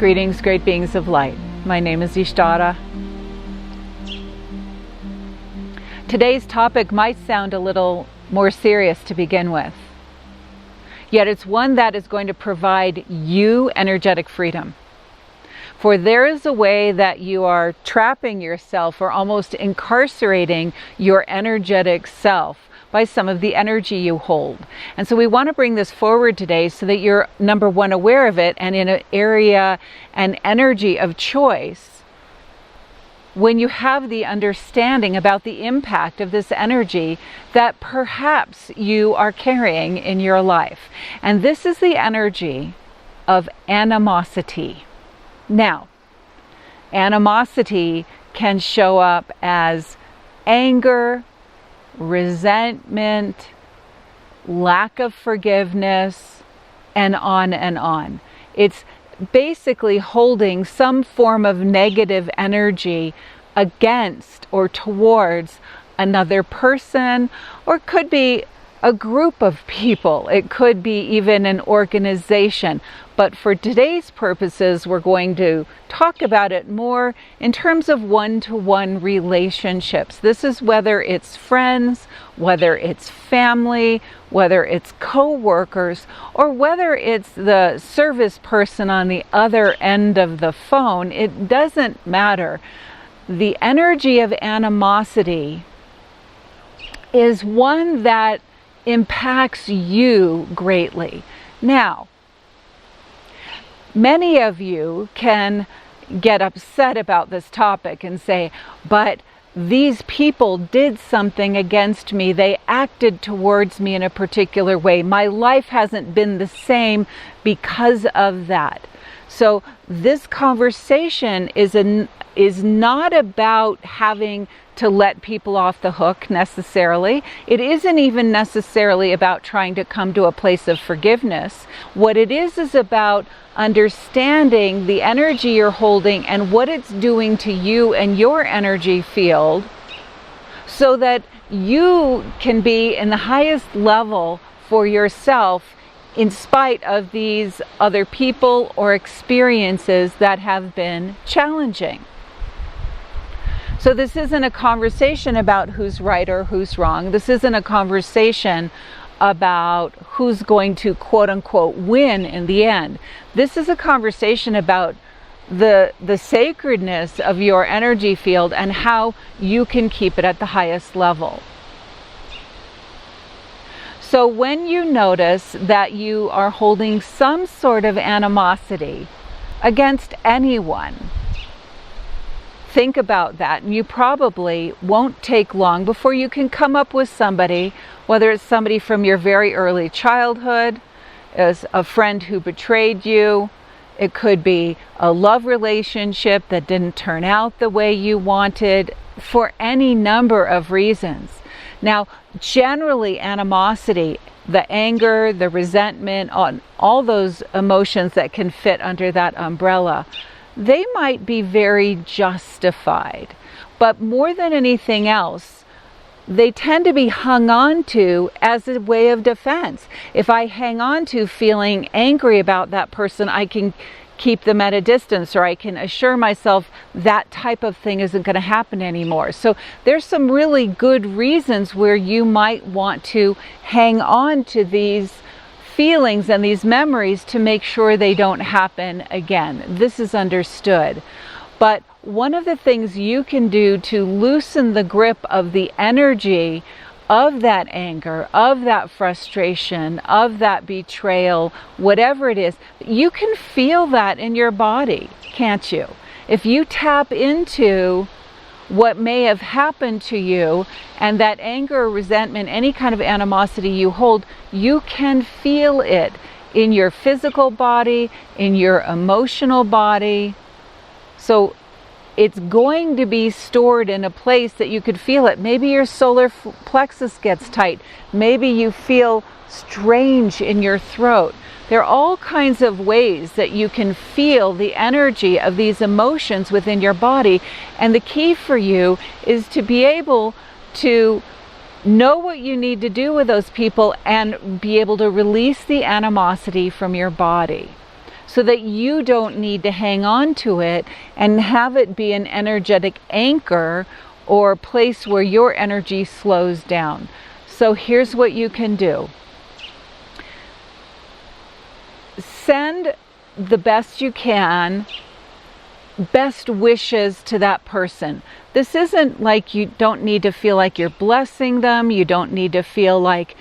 Greetings, great beings of light. My name is Ishtara. Today's topic might sound a little more serious to begin with, yet it's one that is going to provide you energetic freedom. For there is a way that you are trapping yourself or almost incarcerating your energetic self by some of the energy you hold. And so we want to bring this forward today so that you're, number one, aware of it, and in an area and energy of choice, when you have the understanding about the impact of this energy that perhaps you are carrying in your life. And this is the energy of animosity. Now, animosity can show up as anger, resentment, lack of forgiveness, and on and on. It's basically holding some form of negative energy against or towards another person, or it could be a group of people. It could be even an organization. But for today's purposes, we're going to talk about it more in terms of one-to-one relationships. This is whether it's friends, whether it's family, whether it's co-workers, or whether it's the service person on the other end of the phone. It doesn't matter. The energy of animosity is one that impacts you greatly. Now, many of you can get upset about this topic and say, but these people did something against me. They acted towards me in a particular way. My life hasn't been the same because of that. So this conversation is not about having to let people off the hook necessarily. It isn't even necessarily about trying to come to a place of forgiveness. What it is about understanding the energy you're holding and what it's doing to you and your energy field, so that you can be in the highest level for yourself in spite of these other people or experiences that have been challenging. So this isn't a conversation about who's right or who's wrong. This isn't a conversation about who's going to quote unquote win in the end. This is a conversation about the sacredness of your energy field and how you can keep it at the highest level. So when you notice that you are holding some sort of animosity against anyone, think about that, and you probably won't take long before you can come up with somebody, whether it's somebody from your very early childhood, as a friend who betrayed you. It could be a love relationship that didn't turn out the way you wanted, for any number of reasons. Now, generally animosity, the anger, the resentment, all those emotions that can fit under that umbrella, they might be very justified, but more than anything else, they tend to be hung on to as a way of defense. If I hang on to feeling angry about that person, I can keep them at a distance, or I can assure myself that type of thing isn't going to happen anymore. So there's some really good reasons where you might want to hang on to these feelings and these memories to make sure they don't happen again. This is understood. But one of the things you can do to loosen the grip of the energy of that anger, of that frustration, of that betrayal, whatever it is, you can feel that in your body, can't you? If you tap into what may have happened to you, and that anger, resentment, any kind of animosity you hold, you can feel it in your physical body, in your emotional body. So it's going to be stored in a place that you could feel it. Maybe your solar plexus gets tight. Maybe you feel strange in your throat. There are all kinds of ways that you can feel the energy of these emotions within your body. And the key for you is to be able to know what you need to do with those people and be able to release the animosity from your body. so that you don't need to hang on to it and have it be an energetic anchor or place where your energy slows down. So here's what you can do. Send the best you can, best wishes to that person. This isn't like you don't need to feel like you're blessing them. You don't need to feel like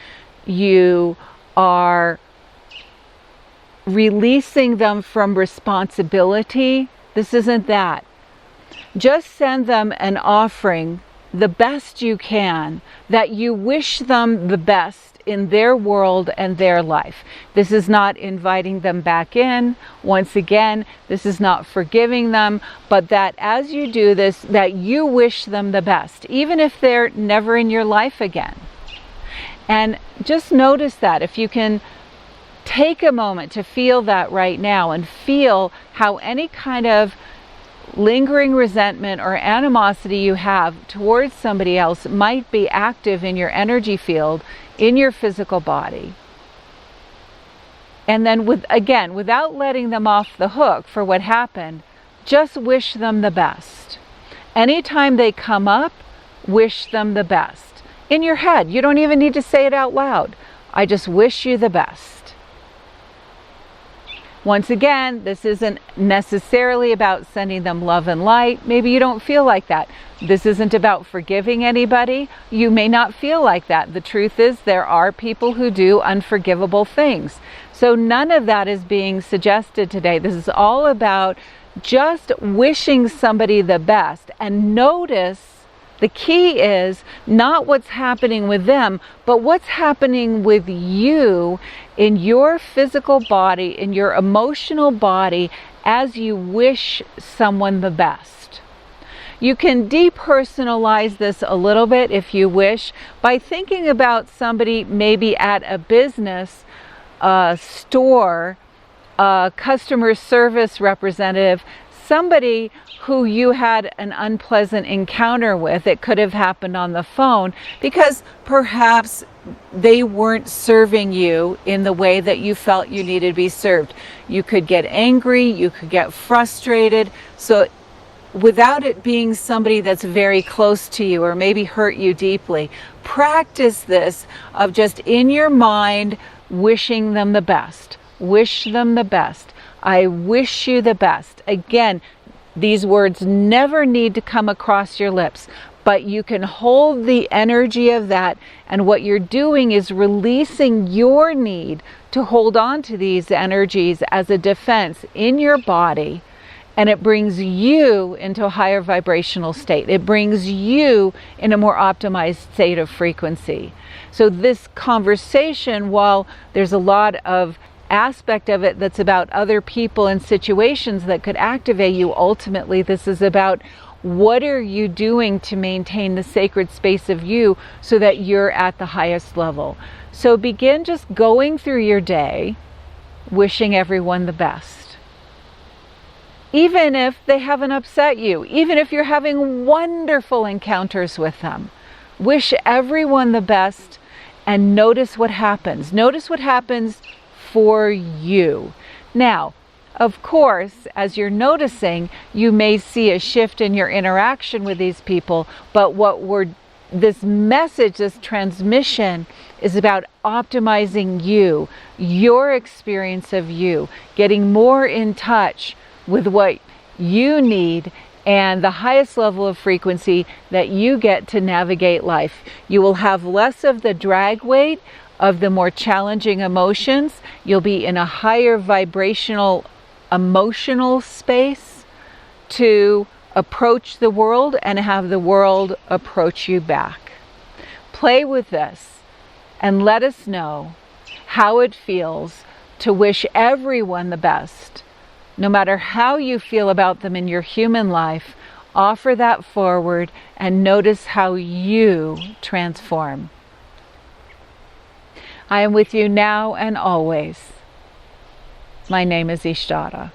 you are releasing them from responsibility. This isn't that. Just send them an offering, the best you can, that you wish them the best in their world and their life. This is not inviting them back in. Once again, this is not forgiving them, but that as you do this, that you wish them the best, even if they're never in your life again. And just notice that. If you can take a moment to feel that right now and feel how any kind of lingering resentment or animosity you have towards somebody else might be active in your energy field, in your physical body. And then without letting them off the hook for what happened, just wish them the best. Anytime they come up, wish them the best. In your head, you don't even need to say it out loud. I just wish you the best. Once again, this isn't necessarily about sending them love and light. Maybe you don't feel like that. This isn't about forgiving anybody. You may not feel like that. The truth is there are people who do unforgivable things. So none of that is being suggested today. This is all about just wishing somebody the best. And notice the key is not what's happening with them, but what's happening with you in your physical body, in your emotional body, as you wish someone the best. You can depersonalize this a little bit if you wish by thinking about somebody maybe at a business, a store, a customer service representative, somebody who you had an unpleasant encounter with. It could have happened on the phone because perhaps they weren't serving you in the way that you felt you needed to be served. You could get angry, you could get frustrated. So without it being somebody that's very close to you or maybe hurt you deeply, practice this of just in your mind wishing them the best. Wish them the best. I wish you the best. Again, these words never need to come across your lips, but you can hold the energy of that, and what you're doing is releasing your need to hold on to these energies as a defense in your body, and it brings you into a higher vibrational state. It brings you in a more optimized state of frequency. So this conversation, while there's a lot of aspect of it that's about other people and situations that could activate you, ultimately this is about what are you doing to maintain the sacred space of you so that you're at the highest level. So begin just going through your day wishing everyone the best. Even if they haven't upset you, even if you're having wonderful encounters with them, wish everyone the best and notice what happens. Notice what happens for you. Now, of course, as you're noticing, you may see a shift in your interaction with these people, but this message, this transmission is about optimizing you, your experience of you, getting more in touch with what you need and the highest level of frequency that you get to navigate life. You will have less of the drag weight of the more challenging emotions. You'll be in a higher vibrational, emotional space to approach the world and have the world approach you back. Play with this and let us know how it feels to wish everyone the best. No matter how you feel about them in your human life, offer that forward and notice how you transform. I am with you now and always. My name is Ishtara.